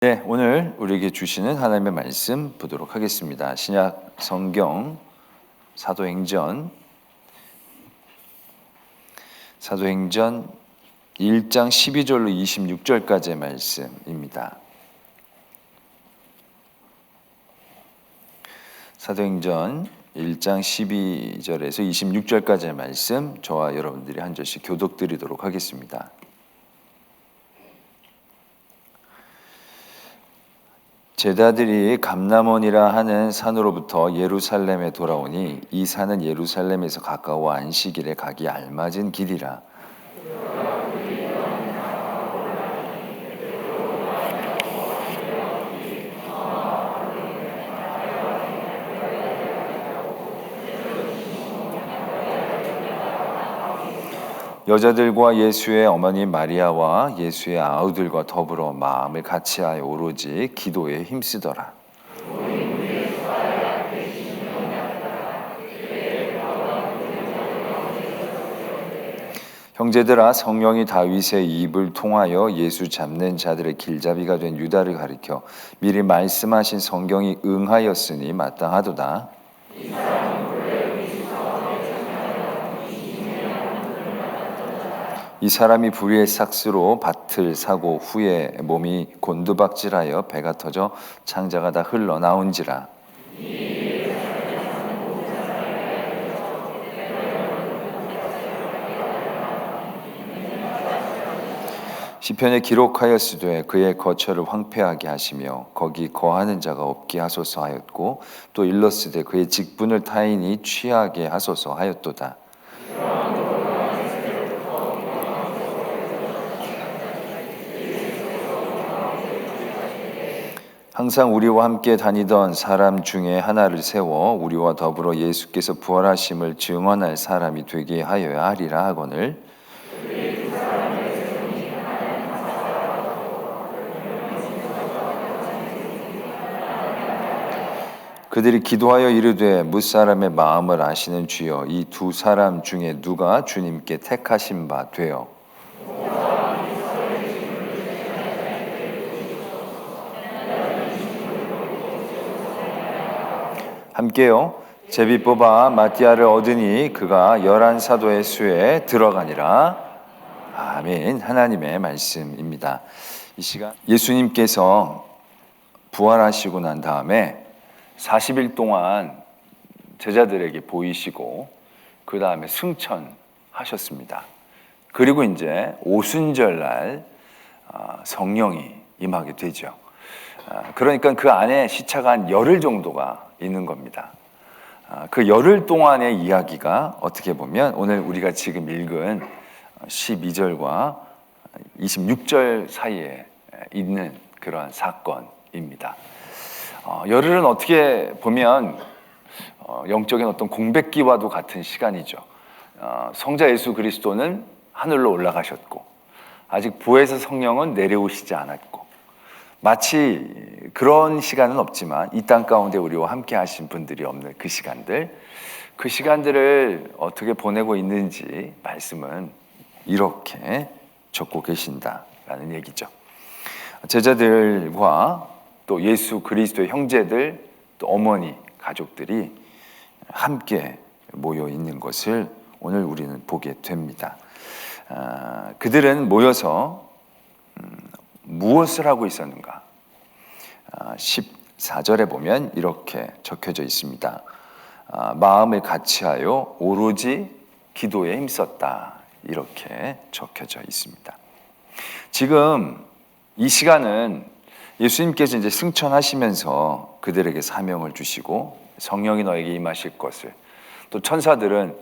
네, 오늘 우리에게 주시는 하나님의 말씀 보도록 하겠습니다. 신약 성경 사도행전 1장 12절로 26절까지의 말씀입니다. 사도행전 1장 12절에서 26절까지의 말씀, 저와 여러분들이 한 절씩 교독드리도록 하겠습니다. 제자들이 감람원이라 하는 산으로부터 예루살렘에 돌아오니 이 산은 예루살렘에서 가까워 안식일에 가기 알맞은 길이라. 여자들과 예수의 어머니 마리아와 예수의 아우들과 더불어 마음을 같이하여 오로지 기도에 힘쓰더라. 형제들아, 성령이 다윗의 입을 통하여 예수 잡는 자들의 길잡이가 된 유다를 가리켜 미리 말씀하신 성경이 응하였으니 마땅하도다. 이 사람이 불의의 삭스로 밭을 사고 후에 몸이 곤두박질하여 배가 터져 창자가 다 흘러나온지라. 시편에 기록하였으되 그의 거처를 황폐하게 하시며 거기 거하는 자가 없게 하소서 하였고 또 일렀으되 그의 직분을 타인이 취하게 하소서 하였도다. 항상 우리와 함께 다니던 사람 중에 하나를 세워 우리와 더불어 예수께서 부활하심을 증언할 사람이 되게 하여야 하리라 하거늘. 그들이 기도하여 이르되 뭇사람의 마음을 아시는 주여 이 두 사람 중에 누가 주님께 택하신 바 되어 함께요 제비 뽑아 마띠아를 얻으니 그가 11사도의 수에 들어가니라. 아멘. 하나님의 말씀입니다. 이 시간 예수님께서 부활하시고 난 다음에 40일 동안 제자들에게 보이시고 그 다음에 승천하셨습니다. 그리고 이제 오순절날 성령이 임하게 되죠. 그러니까 그 안에 시차가 한 열흘 정도가 있는 겁니다. 그 열흘 동안의 이야기가 어떻게 보면 오늘 우리가 지금 읽은 12절과 26절 사이에 있는 그러한 사건입니다. 열흘은 어떻게 보면 영적인 어떤 공백기와도 같은 시간이죠. 성자 예수 그리스도는 하늘로 올라가셨고 아직 부에서 성령은 내려오시지 않았고 마치 그런 시간은 없지만 이 땅 가운데 우리와 함께 하신 분들이 없는 그 시간들을 어떻게 보내고 있는지 말씀은 이렇게 적고 계신다라는 얘기죠. 제자들과 또 예수 그리스도의 형제들 또 어머니 가족들이 함께 모여 있는 것을 오늘 우리는 보게 됩니다. 그들은 모여서 무엇을 하고 있었는가? 14절에 보면 이렇게 적혀져 있습니다. 마음을 같이하여 오로지 기도에 힘썼다. 이렇게 적혀져 있습니다. 지금 이 시간은 예수님께서 이제 승천하시면서 그들에게 사명을 주시고 성령이 너에게 임하실 것을 또 천사들은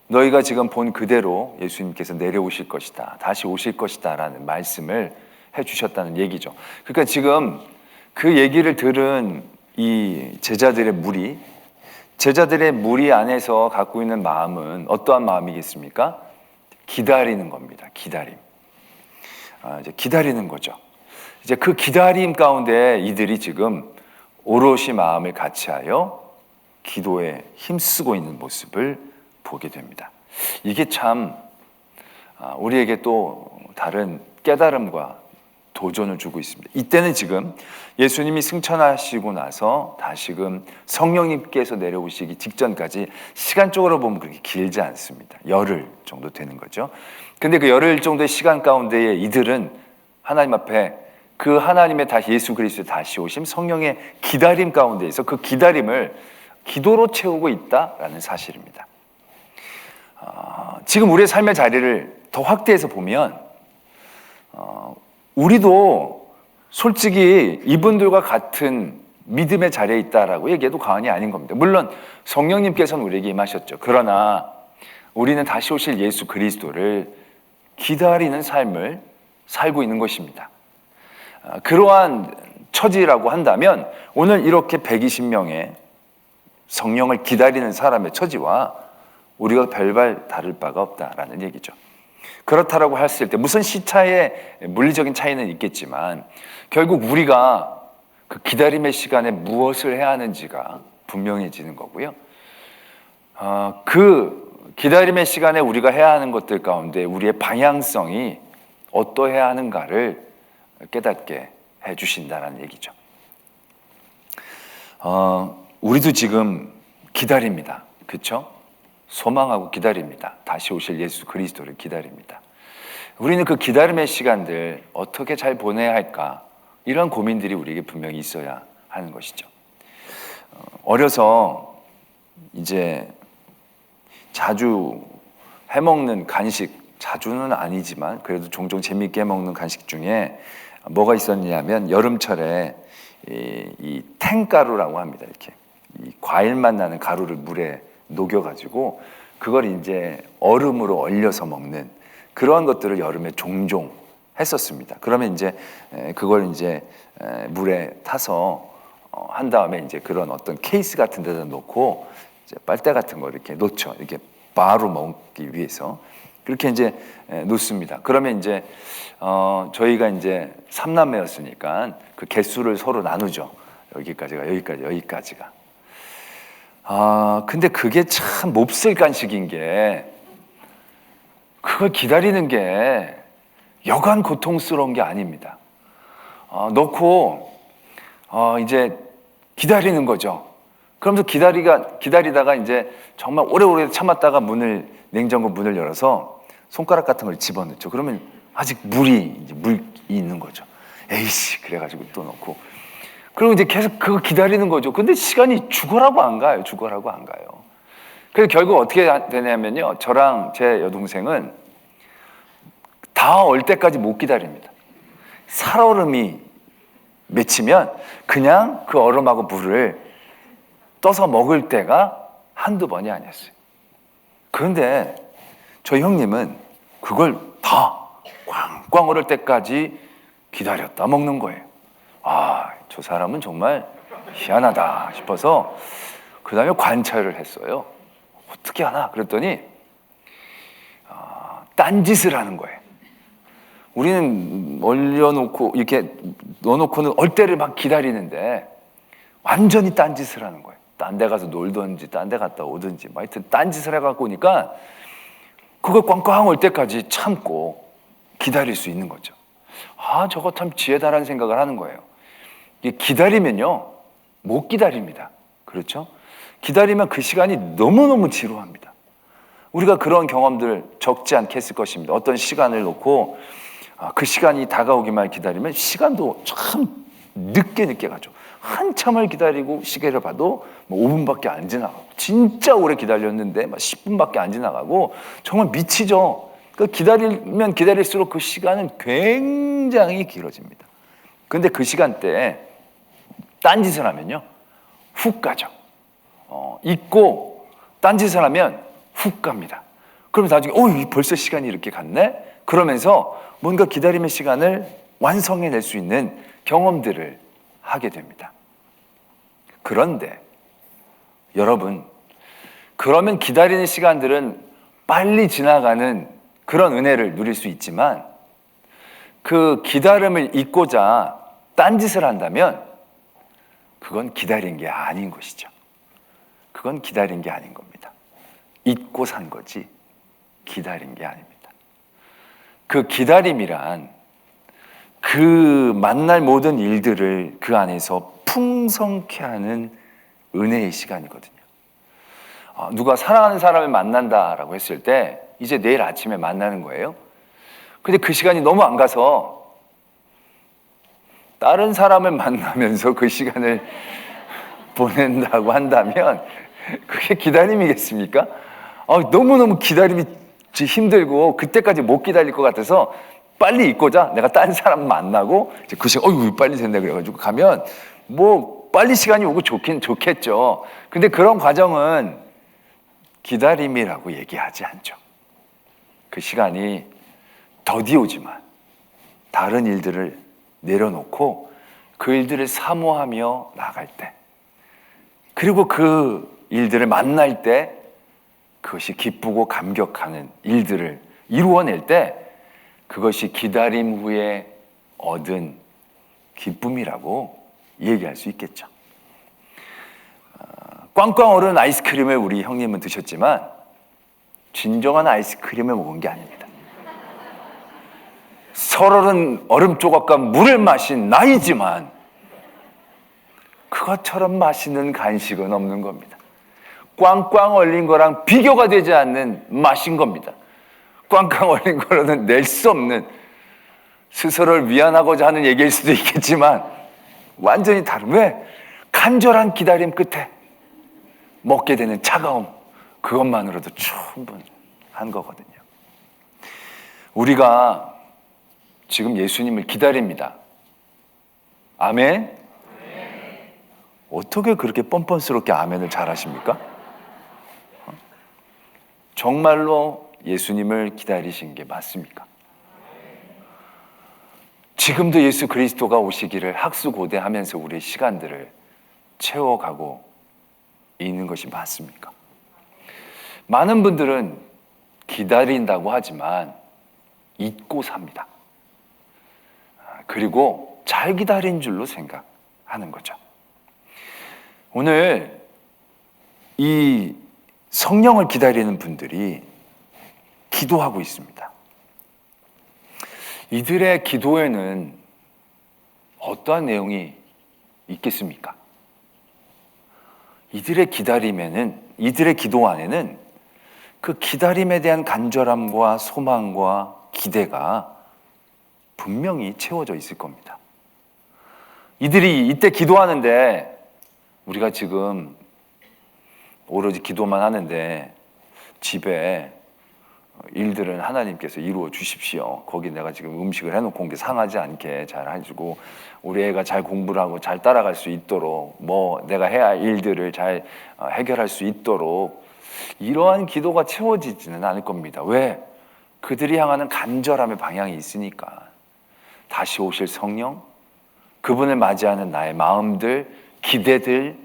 너희가 지금 본 그대로 예수님께서 내려오실 것이다. 다시 오실 것이다. 라는 말씀을 해주셨다는 얘기죠. 그러니까 지금 그 얘기를 들은 이 제자들의 무리 안에서 갖고 있는 마음은 어떠한 마음이겠습니까? 기다리는 겁니다. 이제 기다리는 거죠. 이제 그 기다림 가운데 이들이 지금 오롯이 마음을 같이하여 기도에 힘쓰고 있는 모습을 보게 됩니다. 이게 참 우리에게 또 다른 깨달음과 도전을 주고 있습니다. 이때는 지금 예수님이 승천하시고 나서 다시금 성령님께서 내려오시기 직전까지 시간적으로 보면 그렇게 길지 않습니다. 열흘 정도 되는 거죠. 근데 그 열흘 정도의 시간 가운데에 이들은 하나님 앞에 그 하나님의 다시 예수 그리스도의 다시 오심 성령의 기다림 가운데에서 그 기다림을 기도로 채우고 있다라는 사실입니다. 지금 우리의 삶의 자리를 더 확대해서 보면 우리도 솔직히 이분들과 같은 믿음의 자리에 있다라고 얘기해도 과언이 아닌 겁니다. 물론 성령님께서는 우리에게 임하셨죠. 그러나 우리는 다시 오실 예수 그리스도를 기다리는 삶을 살고 있는 것입니다. 그러한 처지라고 한다면 오늘 이렇게 120명의 성령을 기다리는 사람의 처지와 우리가 별반 다를 바가 없다라는 얘기죠. 그렇다라고 했을 때 무슨 시차의 물리적인 차이는 있겠지만 결국 우리가 그 기다림의 시간에 무엇을 해야 하는지가 분명해지는 거고요. 그 기다림의 시간에 우리가 해야 하는 것들 가운데 우리의 방향성이 어떠해야 하는가를 깨닫게 해주신다는 얘기죠. 우리도 지금 기다립니다. 그렇죠? 소망하고 기다립니다. 다시 오실 예수 그리스도를 기다립니다. 우리는 그 기다림의 시간들 어떻게 잘 보내야 할까? 이런 고민들이 우리에게 분명히 있어야 하는 것이죠. 어려서 이제 자주 해먹는 간식, 자주는 아니지만 그래도 종종 재미있게 해먹는 간식 중에 뭐가 있었냐면 여름철에 이 탱가루라고 합니다. 이렇게 이 과일맛 나는 가루를 물에 녹여가지고 그걸 이제 얼음으로 얼려서 먹는 그러한 것들을 여름에 종종 했었습니다. 그러면 이제 그걸 이제 물에 타서 한 다음에 이제 그런 어떤 케이스 같은 데다 놓고 이제 빨대 같은 거 이렇게 놓죠. 이렇게 바로 먹기 위해서 그렇게 이제 놓습니다. 그러면 이제 저희가 이제 3남매였으니까 그 개수를 서로 나누죠. 여기까지가. 근데 그게 참 몹쓸 간식인 게 그걸 기다리는 게 여간 고통스러운 게 아닙니다. 넣고 이제 기다리는 거죠. 그러면서 기다리다가 이제 정말 오래오래 참았다가 냉장고 문을 열어서 손가락 같은 걸 집어넣죠. 그러면 아직 물이 있는 거죠. 에이씨, 그래가지고 또 넣고. 그리고 이제 계속 그거 기다리는 거죠. 근데 시간이 죽어라고 안 가요. 그래서 결국 어떻게 되냐면요. 저랑 제 여동생은 다 얼 때까지 못 기다립니다. 살얼음이 맺히면 그냥 그 얼음하고 물을 떠서 먹을 때가 한두 번이 아니었어요. 그런데 저희 형님은 그걸 다 꽝꽝 얼을 때까지 기다렸다 먹는 거예요. 저 사람은 정말 희한하다 싶어서 그 다음에 관찰을 했어요. 어떻게 하나? 그랬더니 딴짓을 하는 거예요. 우리는 얼려놓고 이렇게 넣어놓고는 얼 때를 막 기다리는데 완전히 딴짓을 하는 거예요. 딴 데 가서 놀든지 딴 데 갔다 오든지 하여튼 딴짓을 해갖고 오니까 그걸 꽝꽝 올 때까지 참고 기다릴 수 있는 거죠. 저거 참 지혜다라는 생각을 하는 거예요. 기다리면요 못 기다립니다. 그렇죠? 기다리면 그 시간이 너무너무 지루합니다. 우리가 그런 경험들 적지 않게 했을 것입니다. 어떤 시간을 놓고 그 시간이 다가오기만 기다리면 시간도 참 늦게 가죠. 한참을 기다리고 시계를 봐도 5분밖에 안 지나가고 진짜 오래 기다렸는데 10분밖에 안 지나가고 정말 미치죠. 기다리면 기다릴수록 그 시간은 굉장히 길어집니다. 그런데 그 시간대에 딴짓을 하면요 훅 가죠. 잊고 딴짓을 하면 훅 갑니다. 그러면 나중에 벌써 시간이 이렇게 갔네? 그러면서 뭔가 기다림의 시간을 완성해낼 수 있는 경험들을 하게 됩니다. 그런데 여러분, 그러면 기다리는 시간들은 빨리 지나가는 그런 은혜를 누릴 수 있지만 그 기다림을 잊고자 딴짓을 한다면 그건 기다린 게 아닌 것이죠. 그건 기다린 게 아닌 겁니다. 잊고 산 거지 기다린 게 아닙니다. 그 기다림이란 그 만날 모든 일들을 그 안에서 풍성케 하는 은혜의 시간이거든요. 누가 사랑하는 사람을 만난다라고 했을 때 이제 내일 아침에 만나는 거예요. 근데 그 시간이 너무 안 가서 다른 사람을 만나면서 그 시간을 보낸다고 한다면 그게 기다림이겠습니까? 너무너무 기다림이 힘들고 그때까지 못 기다릴 것 같아서 빨리 있고자 내가 다른 사람 만나고 이제 그 시간 빨리 된다 그래가지고 가면 뭐 빨리 시간이 오고 좋긴 좋겠죠. 근데 그런 과정은 기다림이라고 얘기하지 않죠. 그 시간이 더디 오지만 다른 일들을 내려놓고 그 일들을 사모하며 나갈 때, 그리고 그 일들을 만날 때 그것이 기쁘고 감격하는 일들을 이루어낼 때 그것이 기다림 후에 얻은 기쁨이라고 얘기할 수 있겠죠. 꽝꽝 얼은 아이스크림을 우리 형님은 드셨지만 진정한 아이스크림을 먹은 게 아닙니다. 설얼은 얼음 조각과 물을 마신 나이지만 그것처럼 맛있는 간식은 없는 겁니다. 꽝꽝 얼린 거랑 비교가 되지 않는 맛인 겁니다. 꽝꽝 얼린 거로는 낼 수 없는, 스스로를 위안하고자 하는 얘기일 수도 있겠지만 완전히 다른, 왜? 간절한 기다림 끝에 먹게 되는 차가움, 그것만으로도 충분한 거거든요. 우리가 지금 예수님을 기다립니다. 아멘? 어떻게 그렇게 뻔뻔스럽게 아멘을 잘하십니까? 정말로 예수님을 기다리신 게 맞습니까? 지금도 예수 그리스도가 오시기를 학수고대하면서 우리의 시간들을 채워가고 있는 것이 맞습니까? 많은 분들은 기다린다고 하지만 잊고 삽니다. 그리고 잘 기다린 줄로 생각하는 거죠. 오늘 이 성령을 기다리는 분들이 기도하고 있습니다. 이들의 기도에는 어떠한 내용이 있겠습니까? 이들의 기도 안에는 그 기다림에 대한 간절함과 소망과 기대가 분명히 채워져 있을 겁니다. 이들이 이때 기도하는데, 우리가 지금 오로지 기도만 하는데 집에 일들은 하나님께서 이루어 주십시오. 거기 내가 지금 음식을 해놓고 온 게 상하지 않게 잘 해주고, 우리 애가 잘 공부를 하고 잘 따라갈 수 있도록, 뭐 내가 해야 할 일들을 잘 해결할 수 있도록, 이러한 기도가 채워지지는 않을 겁니다. 왜? 그들이 향하는 간절함의 방향이 있으니까. 다시 오실 성령, 그분을 맞이하는 나의 마음들, 기대들,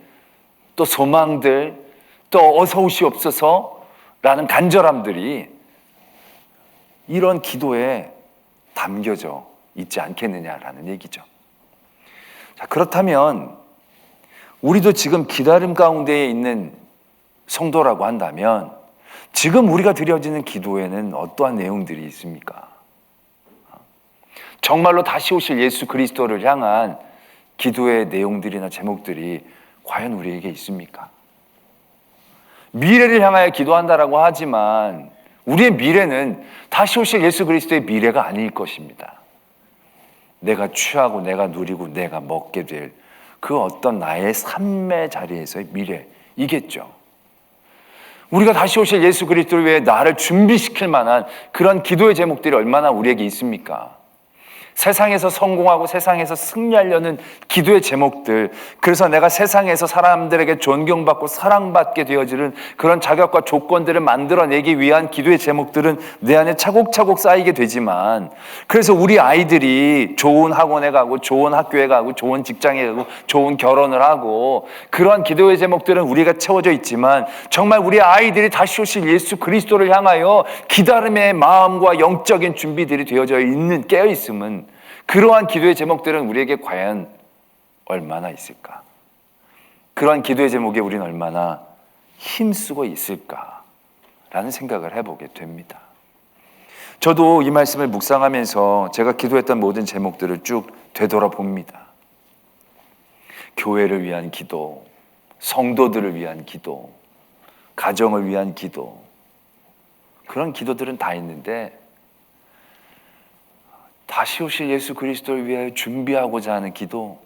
또 소망들, 또 어서 오시옵소서라는 간절함들이 이런 기도에 담겨져 있지 않겠느냐라는 얘기죠. 자, 그렇다면 우리도 지금 기다림 가운데에 있는 성도라고 한다면 지금 우리가 드려지는 기도에는 어떠한 내용들이 있습니까? 정말로 다시 오실 예수 그리스도를 향한 기도의 내용들이나 제목들이 과연 우리에게 있습니까? 미래를 향하여 기도한다라고 하지만 우리의 미래는 다시 오실 예수 그리스도의 미래가 아닐 것입니다. 내가 취하고 내가 누리고 내가 먹게 될 그 어떤 나의 삶의 자리에서의 미래이겠죠. 우리가 다시 오실 예수 그리스도를 위해 나를 준비시킬 만한 그런 기도의 제목들이 얼마나 우리에게 있습니까? 세상에서 성공하고 세상에서 승리하려는 기도의 제목들, 그래서 내가 세상에서 사람들에게 존경받고 사랑받게 되어지는 그런 자격과 조건들을 만들어내기 위한 기도의 제목들은 내 안에 차곡차곡 쌓이게 되지만, 그래서 우리 아이들이 좋은 학원에 가고 좋은 학교에 가고 좋은 직장에 가고 좋은 결혼을 하고, 그러한 기도의 제목들은 우리가 채워져 있지만 정말 우리 아이들이 다시 오실 예수 그리스도를 향하여 기다림의 마음과 영적인 준비들이 되어져 있는, 깨어 있음은 그러한 기도의 제목들은 우리에게 과연 얼마나 있을까? 그러한 기도의 제목에 우리는 얼마나 힘쓰고 있을까라는 생각을 해보게 됩니다. 저도 이 말씀을 묵상하면서 제가 기도했던 모든 제목들을 쭉 되돌아봅니다. 교회를 위한 기도, 성도들을 위한 기도, 가정을 위한 기도, 그런 기도들은 다 있는데 다시 오실 예수 그리스도를 위하여 준비하고자 하는 기도,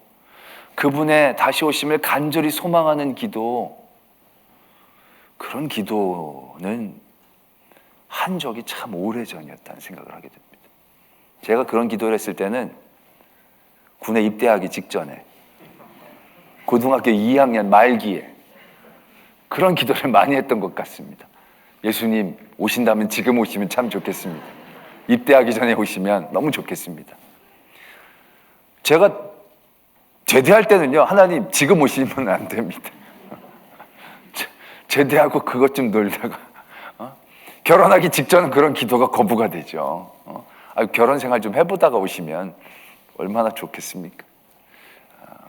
그분의 다시 오심을 간절히 소망하는 기도, 그런 기도는 한 적이 참 오래전이었다는 생각을 하게 됩니다. 제가 그런 기도를 했을 때는 군에 입대하기 직전에 고등학교 2학년 말기에 그런 기도를 많이 했던 것 같습니다. 예수님 오신다면 지금 오시면 참 좋겠습니다. 입대하기 전에 오시면 너무 좋겠습니다. 제가 제대할 때는요, 하나님 지금 오시면 안 됩니다. 제대하고 그것 좀 놀다가 결혼하기 직전은 그런 기도가 거부가 되죠. 결혼 생활 좀 해보다가 오시면 얼마나 좋겠습니까?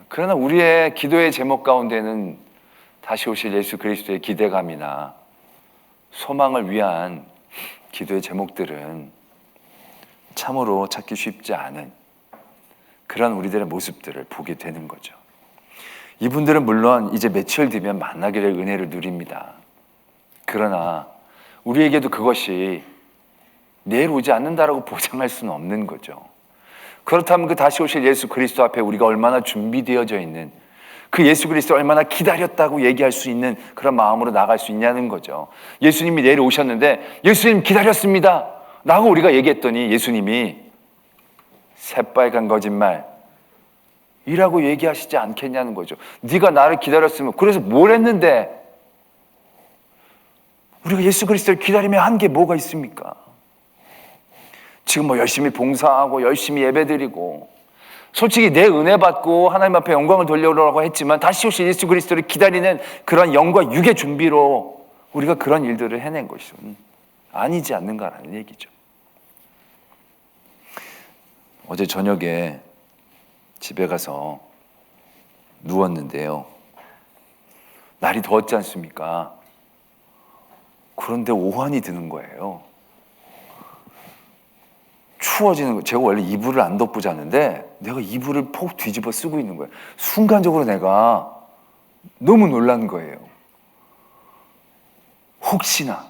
그러나 우리의 기도의 제목 가운데는 다시 오실 예수 그리스도의 기대감이나 소망을 위한 기도의 제목들은 참으로 찾기 쉽지 않은 그런 우리들의 모습들을 보게 되는 거죠. 이분들은 물론 이제 며칠 뒤면 만나게 될 은혜를 누립니다. 그러나 우리에게도 그것이 내일 오지 않는다라고 보장할 수는 없는 거죠. 그렇다면 그 다시 오실 예수 그리스도 앞에 우리가 얼마나 준비되어져 있는, 그 예수 그리스도 얼마나 기다렸다고 얘기할 수 있는 그런 마음으로 나갈 수 있냐는 거죠. 예수님이 내일 오셨는데 예수님 기다렸습니다 라고 우리가 얘기했더니 예수님이 새빨간 거짓말 이라고 얘기하시지 않겠냐는 거죠. 네가 나를 기다렸으면 그래서 뭘 했는데, 우리가 예수 그리스도를 기다리며 한 게 뭐가 있습니까? 지금 뭐 열심히 봉사하고 열심히 예배드리고 솔직히 내 은혜 받고 하나님 앞에 영광을 돌려오라고 했지만 다시 오실 예수 그리스도를 기다리는 그런 영과 육의 준비로 우리가 그런 일들을 해낸 것은 아니지 않는가라는 얘기죠. 어제 저녁에 집에 가서 누웠는데요, 날이 더웠지 않습니까? 그런데 오한이 드는 거예요. 추워지는 거. 제가 원래 이불을 안 덮고 자는데 내가 이불을 폭 뒤집어 쓰고 있는 거예요. 순간적으로 내가 너무 놀란 거예요. 혹시나.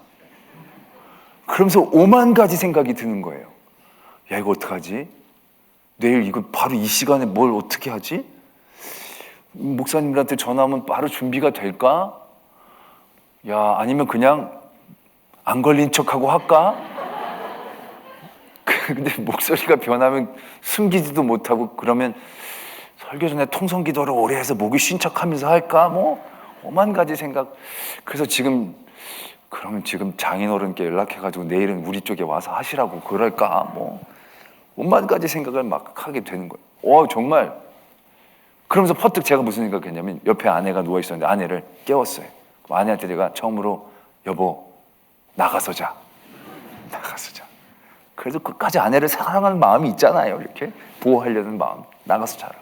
그러면서 오만 가지 생각이 드는 거예요. 야, 이거 어떡하지? 내일 이거 바로 이 시간에 뭘 어떻게 하지? 목사님들한테 전화하면 바로 준비가 될까? 야, 아니면 그냥 안 걸린 척하고 할까? 근데 목소리가 변하면 숨기지도 못하고, 그러면 설교 전에 통성기도를 오래 해서 목이 쉰 척하면서 할까? 뭐 오만 가지 생각. 그래서 그러면 지금 장인어른께 연락해가지고 내일은 우리 쪽에 와서 하시라고 그럴까? 뭐 오만 가지 생각을 막 하게 되는 거예요. 정말. 그러면서 퍼뜩 제가 무슨 생각했냐면, 옆에 아내가 누워 있었는데 아내를 깨웠어요. 아내한테 내가 처음으로 여보 나가서 자. 그래도 끝까지 아내를 사랑하는 마음이 있잖아요. 이렇게 보호하려는 마음. 나가서 자라고.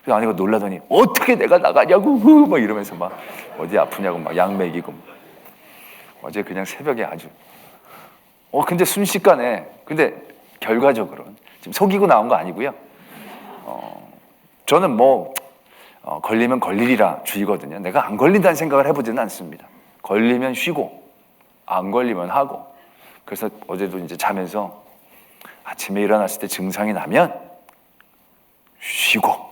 그래서 아내가 놀라더니 어떻게 내가 나가냐고 막 이러면서 막 어디 아프냐고 막 약 먹이고. 어제 그냥 새벽에 아주 근데 순식간에, 근데 결과적으로는 지금 속이고 나온 거 아니고요. 저는 걸리면 걸리리라 주의거든요. 내가 안 걸린다는 생각을 해보지는 않습니다. 걸리면 쉬고 안 걸리면 하고. 그래서 어제도 이제 자면서 아침에 일어났을 때 증상이 나면 쉬고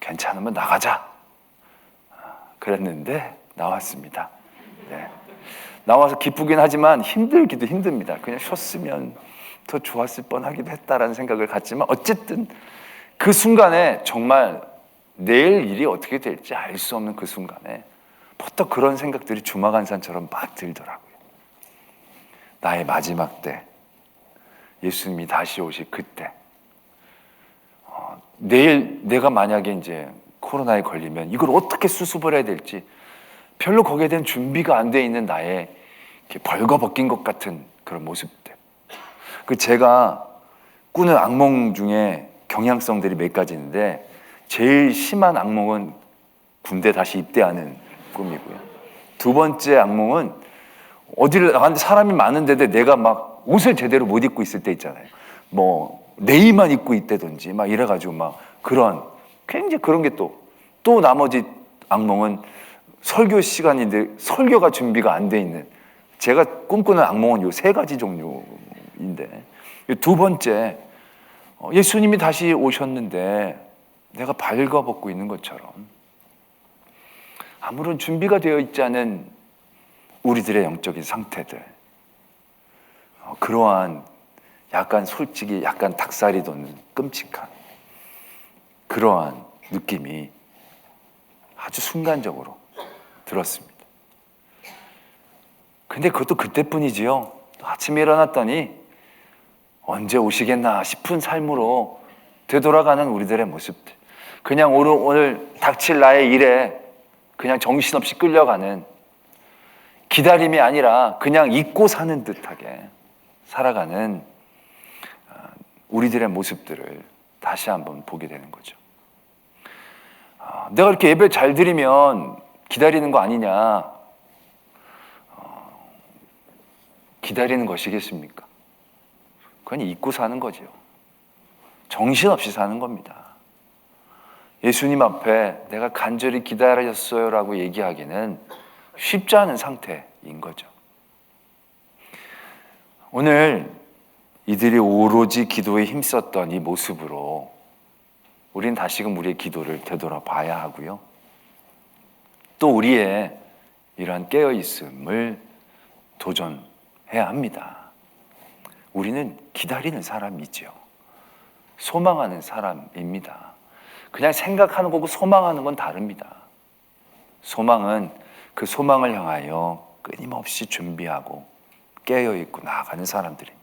괜찮으면 나가자 그랬는데 나왔습니다. 네. 나와서 기쁘긴 하지만 힘들기도 힘듭니다. 그냥 쉬었으면 더 좋았을 뻔하기도 했다라는 생각을 갖지만, 어쨌든 그 순간에 정말 내일 일이 어떻게 될지 알 수 없는 그 순간에 퍼뜩 그런 생각들이 주마간산처럼 막 들더라고요. 나의 마지막 때, 예수님이 다시 오실 그때, 내일 내가 만약에 이제 코로나에 걸리면 이걸 어떻게 수습을 해야 될지 별로 거기에 대한 준비가 안 돼 있는 나의 이렇게 벌거벗긴 것 같은 그런 모습들. 제가 꾸는 악몽 중에 경향성들이 몇 가지 있는데, 제일 심한 악몽은 군대 다시 입대하는 꿈이고요. 두 번째 악몽은 어디를 나갔는데 사람이 많은데 내가 막 막 옷을 제대로 못 입고 있을 때 있잖아요. 뭐 네이만 입고 있다든지 막 이래가지고 막 그런 굉장히 그런 게 또 나머지 악몽은 설교 시간인데 설교가 준비가 안 돼 있는, 제가 꿈꾸는 악몽은 요 세 가지 종류인데, 두 번째, 예수님이 다시 오셨는데 내가 발가벗고 있는 것처럼 아무런 준비가 되어 있지 않은 우리들의 영적인 상태들, 그러한 약간 솔직히 약간 닭살이 돋는 끔찍한 그러한 느낌이 아주 순간적으로 들었습니다. 근데 그것도 그때뿐이지요. 아침에 일어났더니 언제 오시겠나 싶은 삶으로 되돌아가는 우리들의 모습들, 그냥 오늘 닥칠 나의 일에 그냥 정신없이 끌려가는, 기다림이 아니라 그냥 잊고 사는 듯하게 살아가는 우리들의 모습들을 다시 한번 보게 되는 거죠. 내가 이렇게 예배 잘 드리면 기다리는 거 아니냐? 기다리는 것이겠습니까? 그건 잊고 사는 거죠. 정신없이 사는 겁니다. 예수님 앞에 내가 간절히 기다렸어요 라고 얘기하기는 쉽지 않은 상태인 거죠. 오늘 이들이 오로지 기도에 힘썼던 이 모습으로 우리는 다시금 우리의 기도를 되돌아봐야 하고요. 또 우리의 이러한 깨어있음을 도전해야 합니다. 우리는 기다리는 사람이지요. 소망하는 사람입니다. 그냥 생각하는 거고 소망하는 건 다릅니다. 소망은 그 소망을 향하여 끊임없이 준비하고 깨어있고 나아가는 사람들입니다.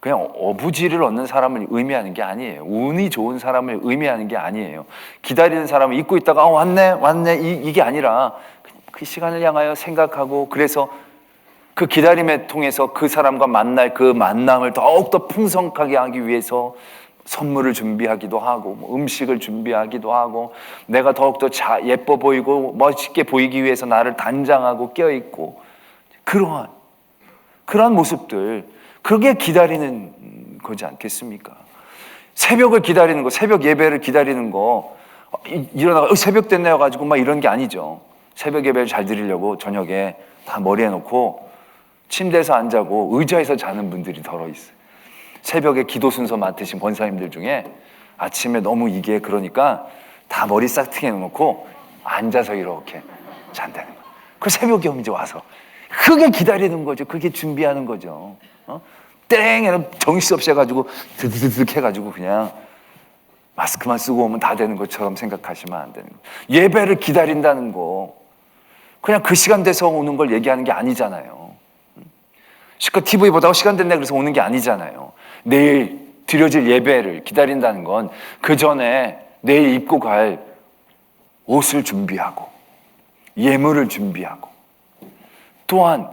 그냥 어부지를 얻는 사람을 의미하는 게 아니에요. 운이 좋은 사람을 의미하는 게 아니에요. 기다리는 사람을 잊고 있다가 왔네 이게 아니라 그 시간을 향하여 생각하고, 그래서 그 기다림을 통해서 그 사람과 만날 그 만남을 더욱더 풍성하게 하기 위해서 선물을 준비하기도 하고, 음식을 준비하기도 하고, 내가 더욱더 예뻐 보이고 멋있게 보이기 위해서 나를 단장하고 껴있고, 그러한 모습들, 그게 기다리는 거지 않겠습니까? 새벽을 기다리는 거, 새벽 예배를 기다리는 거, 일어나가 새벽 됐네요 가지고 막 이런 게 아니죠. 새벽 예배를 잘 드리려고 저녁에 다 머리에 놓고 침대에서 안 자고 의자에서 자는 분들이 덜어 있어요. 새벽에 기도 순서 맡으신 권사님들 중에 아침에 너무 이게 그러니까 다 머리 싹팅해 놓고 앉아서 이렇게 잔다는 거예요. 그 새벽에 이제 와서 그게 기다리는 거죠. 그게 준비하는 거죠. 땡! 정신없이 해가지고 드드드득 해가지고 그냥 마스크만 쓰고 오면 다 되는 것처럼 생각하시면 안 되는 거예요. 예배를 기다린다는 거 그냥 그 시간 돼서 오는 걸 얘기하는 게 아니잖아요. 시커 TV 보다가 시간 됐네 그래서 오는 게 아니잖아요. 내일 드려질 예배를 기다린다는 건 그 전에 내일 입고 갈 옷을 준비하고 예물을 준비하고 또한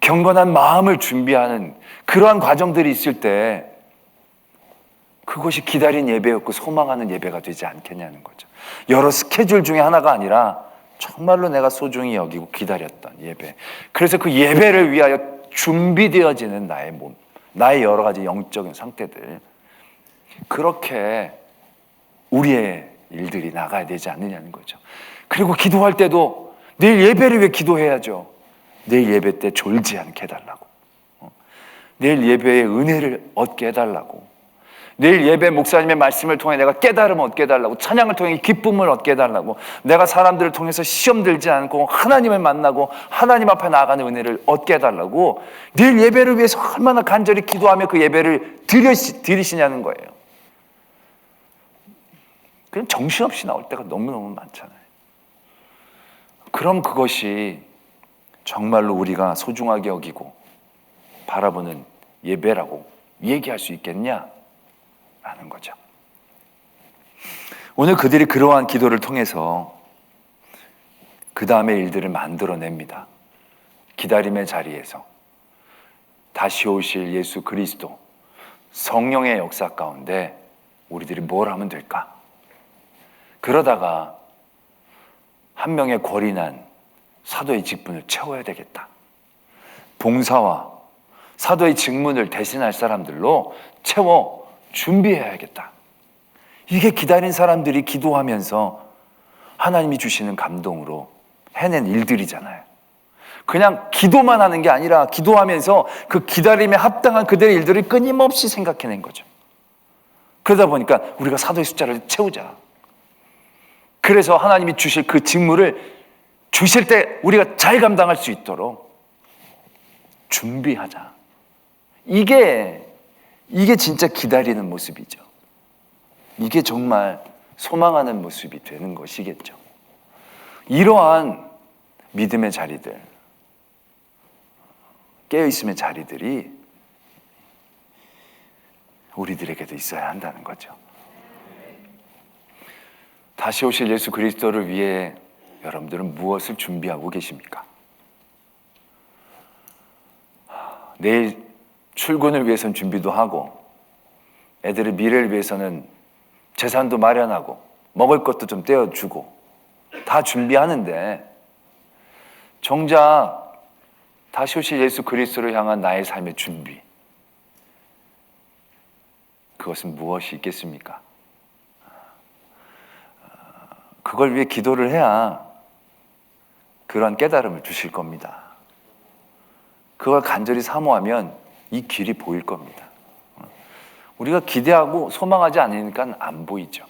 경건한 마음을 준비하는 그러한 과정들이 있을 때 그것이 기다린 예배였고 소망하는 예배가 되지 않겠냐는 거죠. 여러 스케줄 중에 하나가 아니라 정말로 내가 소중히 여기고 기다렸던 예배. 그래서 그 예배를 위하여 준비되어지는 나의 몸, 나의 여러 가지 영적인 상태들, 그렇게 우리의 일들이 나가야 되지 않느냐는 거죠. 그리고 기도할 때도 내일 예배를 위해 기도해야죠. 내일 예배 때 졸지 않게 해달라고, 내일 예배의 은혜를 얻게 해달라고, 내일 예배 목사님의 말씀을 통해 내가 깨달음을 얻게 해달라고, 찬양을 통해 기쁨을 얻게 해달라고, 내가 사람들을 통해서 시험 들지 않고 하나님을 만나고 하나님 앞에 나아가는 은혜를 얻게 해달라고 내일 예배를 위해서 얼마나 간절히 기도하며 그 예배를 드리시냐는 거예요. 그냥 정신없이 나올 때가 너무너무 많잖아요. 그럼 그것이 정말로 우리가 소중하게 여기고 바라보는 예배라고 얘기할 수 있겠냐? 라는 거죠. 오늘 그들이 그러한 기도를 통해서 그 다음의 일들을 만들어냅니다. 기다림의 자리에서 다시 오실 예수 그리스도, 성령의 역사 가운데 우리들이 뭘 하면 될까? 그러다가 한 명의 권위 난 사도의 직분을 채워야 되겠다. 봉사와 사도의 직분을 대신할 사람들로 채워 준비해야겠다. 이게 기다린 사람들이 기도하면서 하나님이 주시는 감동으로 해낸 일들이잖아요. 그냥 기도만 하는 게 아니라 기도하면서 그 기다림에 합당한 그들의 일들을 끊임없이 생각해낸 거죠. 그러다 보니까 우리가 사도의 숫자를 채우자. 그래서 하나님이 주실 그 직무를 주실 때 우리가 잘 감당할 수 있도록 준비하자. 이게 진짜 기다리는 모습이죠. 이게 정말 소망하는 모습이 되는 것이겠죠. 이러한 믿음의 자리들, 깨어있음의 자리들이 우리들에게도 있어야 한다는 거죠. 다시 오실 예수 그리스도를 위해 여러분들은 무엇을 준비하고 계십니까? 내일 출근을 위해서는 준비도 하고, 애들의 미래를 위해서는 재산도 마련하고, 먹을 것도 좀 떼어주고 다 준비하는데, 정작 다시 오실 예수 그리스도를 향한 나의 삶의 준비, 그것은 무엇이 있겠습니까? 그걸 위해 기도를 해야 그러한 깨달음을 주실 겁니다. 그걸 간절히 사모하면 이 길이 보일 겁니다. 우리가 기대하고 소망하지 않으니까 안 보이죠.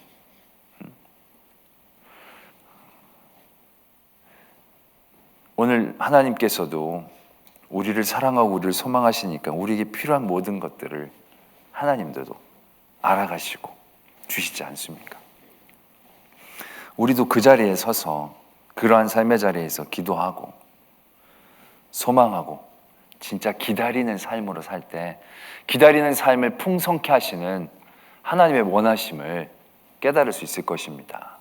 오늘 하나님께서도 우리를 사랑하고 우리를 소망하시니까 우리에게 필요한 모든 것들을 하나님들도 알아가시고 주시지 않습니까? 우리도 그 자리에 서서 그러한 삶의 자리에서 기도하고 소망하고 진짜 기다리는 삶으로 살 때 기다리는 삶을 풍성케 하시는 하나님의 원하심을 깨달을 수 있을 것입니다.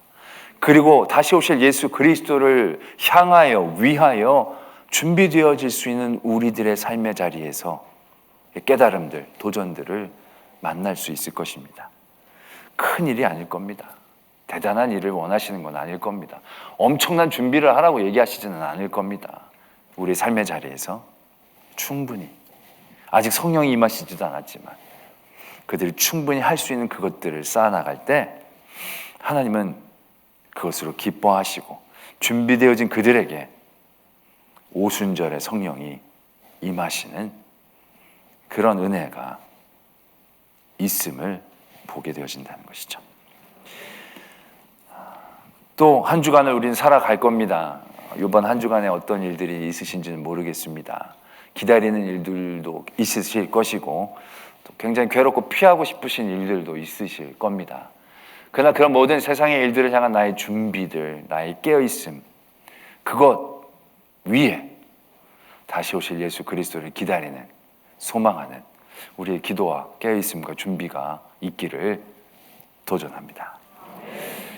그리고 다시 오실 예수 그리스도를 향하여 위하여 준비되어질 수 있는 우리들의 삶의 자리에서 깨달음들, 도전들을 만날 수 있을 것입니다. 큰 일이 아닐 겁니다. 대단한 일을 원하시는 건 아닐 겁니다. 엄청난 준비를 하라고 얘기하시지는 않을 겁니다. 우리 삶의 자리에서 충분히, 아직 성령이 임하시지도 않았지만 그들이 충분히 할 수 있는 그것들을 쌓아나갈 때 하나님은 그것으로 기뻐하시고 준비되어진 그들에게 오순절의 성령이 임하시는 그런 은혜가 있음을 보게 되어진다는 것이죠. 또 한 주간을 우리는 살아갈 겁니다. 이번 한 주간에 어떤 일들이 있으신지는 모르겠습니다. 기다리는 일들도 있으실 것이고 또 굉장히 괴롭고 피하고 싶으신 일들도 있으실 겁니다. 그러나 그런 모든 세상의 일들을 향한 나의 준비들, 나의 깨어있음, 그것 위에 다시 오실 예수 그리스도를 기다리는, 소망하는 우리의 기도와 깨어있음과 준비가 있기를 도전합니다.